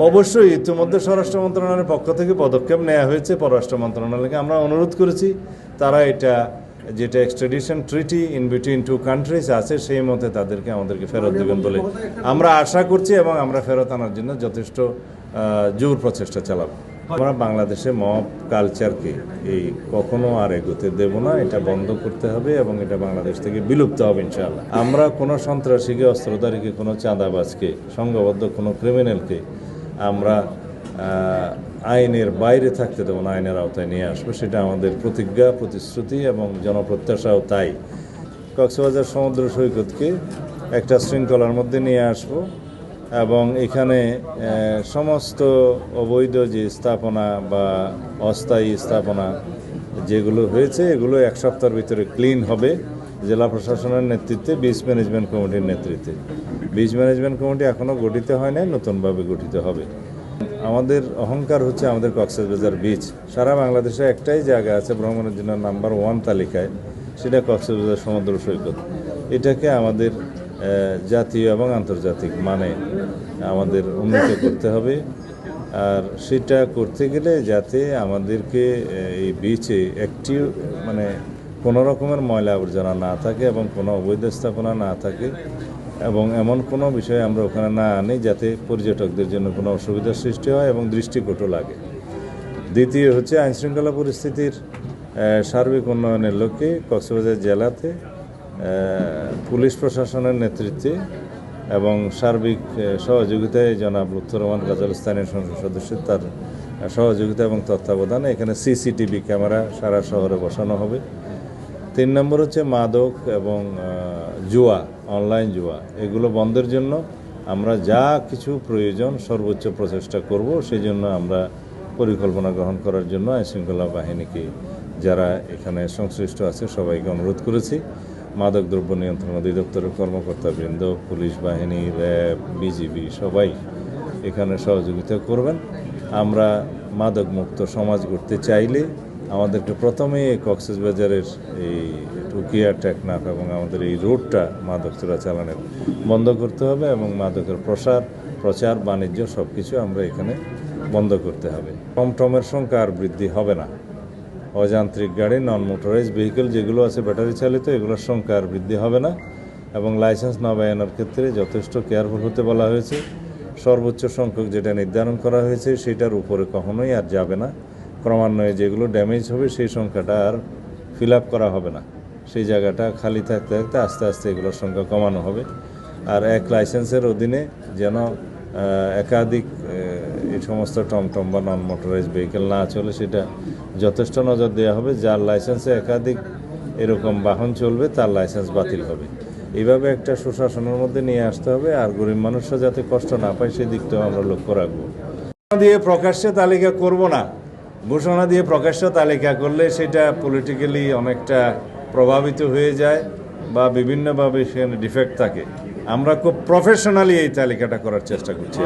অবশ্যই ইতিমধ্যে স্বরাষ্ট্র মন্ত্রণালয়ের পক্ষ থেকে পদক্ষেপ নেওয়া হয়েছে। পররাষ্ট্র মন্ত্রণালয়কে আমরা অনুরোধ করেছি তারা এটা যেটা extradition treaty in between two countries আছে সেই মতে তাদেরকে আমাদেরকে ফেরত দেবেন বলে আমরা আশা করছি এবং আমরা ফেরত আনার জন্য যথেষ্ট জোর প্রচেষ্টা চালাবো। আমরা বাংলাদেশে মব কালচারকে এই কখনো আর এগোতে দেব না, এটা বন্ধ করতে হবে এবং এটা বাংলাদেশ থেকে বিলুপ্ত হবে ইনশাআল্লাহ। আমরা কোনো সন্ত্রাসীকে, অস্ত্রধারীকে, কোনো চাঁদাবাজকে, সংঘবদ্ধ কোনো ক্রিমিনালকে আমরা আইনের বাইরে থাকতে দেবো না, আইনের আওতায় নিয়ে আসবো। সেটা আমাদের প্রতিজ্ঞা, প্রতিশ্রুতি এবং জনপ্রত্যাশাও তাই। কক্সবাজার সমুদ্র সৈকতকে একটা শৃঙ্খলার মধ্যে নিয়ে আসবো এবং এখানে সমস্ত অবৈধ যে স্থাপনা বা অস্থায়ী স্থাপনা যেগুলো হয়েছে এগুলো এক সপ্তাহের ভিতরে ক্লিন হবে জেলা প্রশাসনের নেতৃত্বে, বিচ ম্যানেজমেন্ট কমিটির নেতৃত্বে। বিচ ম্যানেজমেন্ট কমিটি এখনও গঠিত হয় নাই, নতুনভাবে গঠিত হবে। আমাদের অহংকার হচ্ছে আমাদের কক্সবাজার বিচ। সারা বাংলাদেশে একটাই জায়গা আছে ভ্রমণের জন্য নাম্বার 1 তালিকায়, সেটা কক্সবাজার সমুদ্র সৈকত। এটাকে আমাদের জাতীয় এবং আন্তর্জাতিক মানে আমাদের উন্নত করতে হবে। আর সেটা করতে গেলে যাতে আমাদেরকে এই বিচে একটি মানে কোনো রকমের ময়লা আবর্জনা না থাকে এবং কোনো অবৈধ স্থাপনা না থাকে এবং এমন কোনো বিষয় আমরা ওখানে না আনি যাতে পর্যটকদের জন্য কোনো অসুবিধার সৃষ্টি হয় এবং দৃষ্টিকটু লাগে। দ্বিতীয় হচ্ছে আইনশৃঙ্খলা পরিস্থিতির সার্বিক উন্নয়নের লক্ষ্যে কক্সবাজার জেলাতে পুলিশ প্রশাসনের নেতৃত্বে এবং সার্বিক সহযোগিতায় জনাব লুৎফর রহমান গাজল স্থানীয় সংসদ সদস্য তার সহযোগিতা এবং তত্ত্বাবধানে এখানে সিসিটিভি ক্যামেরা সারা শহরে বসানো হবে। 3 নম্বর হচ্ছে মাদক এবং জুয়া, অনলাইন জুয়া, এগুলো বন্ধের জন্য আমরা যা কিছু প্রয়োজন সর্বোচ্চ প্রচেষ্টা করব। সেই জন্য আমরা পরিকল্পনা গ্রহণ করার জন্য আইনশৃঙ্খলা বাহিনীকে, যারা এখানে সংশ্লিষ্ট আছে সবাইকে অনুরোধ করেছি। মাদকদ্রব্য নিয়ন্ত্রণ অধিদপ্তরের কর্মকর্তাবৃন্দ, পুলিশ বাহিনী, র্যাব, বিজিবি সবাই এখানে সহযোগিতা করবেন। আমরা মাদকমুক্ত সমাজ গড়তে চাইলে আমাদেরকে প্রথমে এই কক্সবাজারের এই টুকিয়া, টেকনাফ এবং আমাদের এই রোডটা মাদক চোরাচালানের বন্ধ করতে হবে এবং মাদকের প্রচার বাণিজ্য সব কিছু আমরা এখানে বন্ধ করতে হবে। টমটমের সংখ্যা আর বৃদ্ধি হবে না। অযান্ত্রিক গাড়ি, নন মোটরাইজ ভেহিকেল যেগুলো আছে ব্যাটারি চালিত, এগুলোর সংখ্যা আর বৃদ্ধি হবে না এবং লাইসেন্স নবায়নের ক্ষেত্রে যথেষ্ট কেয়ারফুল হতে বলা হয়েছে। সর্বোচ্চ সংখ্যক যেটা নির্ধারণ করা হয়েছে সেটার উপরে কখনোই আর যাবে না। ক্রমান্বয়ে যেগুলো ড্যামেজ হবে সেই সংখ্যাটা আর ফিল আপ করা হবে না, সেই জায়গাটা খালি থাকতে থাকতে আস্তে আস্তে এগুলোর সংখ্যা কমানো হবে। আর এক লাইসেন্সের অধীনে যেন একাধিক এই সমস্ত টমটম বা নন মোটরাইজ ভেহিকেল না চলে, সেটা যথেষ্ট নজর দেওয়া হবে। যার লাইসেন্সে একাধিক এরকম বাহন চলবে তার লাইসেন্স বাতিল হবে। এইভাবে একটা সুশাসনের মধ্যে নিয়ে আসতে হবে। আর গরিব মানুষরা যাতে কষ্ট না পায় সেই দিকটাও আমরা লক্ষ্য রাখবো। দিয়ে প্রকাশ্যে তালিকা করব না, ঘোষণা দিয়ে প্রকাশ্য তালিকা করলে সেটা পলিটিক্যালি অনেকটা প্রভাবিত হয়ে যায় বা বিভিন্নভাবে সেখানে ডিফেক্ট থাকে। আমরা খুব প্রফেশনালি এই তালিকাটা করার চেষ্টা করছি।